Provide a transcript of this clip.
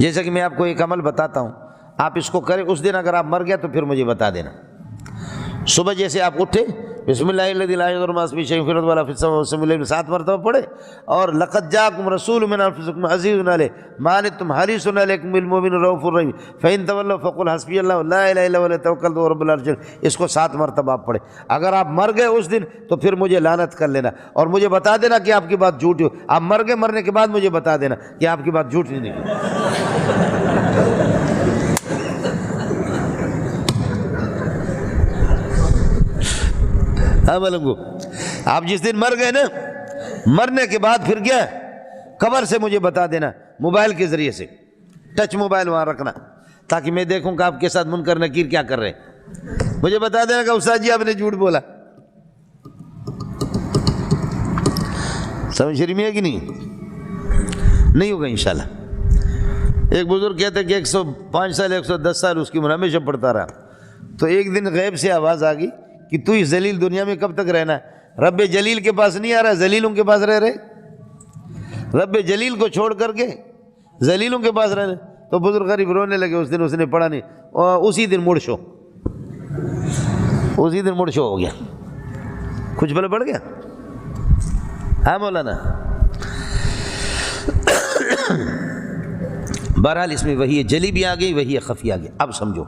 جیسا کہ میں آپ کو ایک عمل بتاتا ہوں، آپ اس کو کریں، اس دن اگر آپ مر گیا تو پھر مجھے بتا دینا۔ صبح جیسے آپ اٹھے، بسم اللہ الذی لا یضر مع اسمہ شیء فی الارض ولا فی السماء بسم اللہ 7 مرتبہ پڑھے، اور لقد جاءکم رسول من انفسکم عزیز علیہ ما عنتم حریص علیکم بالمؤمنین رؤوف رحیم فإن تولوا فقل حسبی اللہ لا الہ الا هو علیہ توکلت وهو رب العرش العظیم۔ اس کو 7 مرتبہ آپ پڑھے۔ اگر آپ مر گئے اس دن تو پھر مجھے لعنت کر لینا اور مجھے بتا دینا کہ آپ کی بات جھوٹی ہو۔ آپ مر گئے، مرنے کے بعد مجھے بتا دینا کہ آپ کی بات جھوٹی نہیں ہے۔ ہاں ملنگو، آپ جس دن مر گئے نا، مرنے کے بعد پھر کیا، قبر سے مجھے بتا دینا موبائل کے ذریعے سے، ٹچ موبائل وہاں رکھنا تاکہ میں دیکھوں کہ آپ کے ساتھ منکر نکیر کیا کر رہے ہیں۔ مجھے بتا دینا کہ استاد جی آپ نے جھوٹ بولا۔ سمجھ رہی ہے کہ نہیں ہوگا انشاءاللہ۔ ایک بزرگ کہتے ہیں کہ 105 سال 110 سال اس کی عمر ہمیشہ پڑھتا رہا، تو ایک دن غیب سے آواز آ گئی کہ تو اس ذلیل دنیا میں کب تک رہنا ہے؟ رب جلیل کے پاس نہیں آ رہا، ذلیلوں کے پاس رہ رہے، رب جلیل کو چھوڑ کر کے ذلیلوں کے پاس رہنا۔ تو بزرگ غریب رونے لگے، اس دن اس نے پڑھا نہیں، اور اسی دن مڑ شو ہو گیا، کچھ بلا پڑ گیا۔ ہاں مولانا، بہرحال اس میں وہی جلی بھی آ گئی، وہی خفی آ گئی۔ اب سمجھو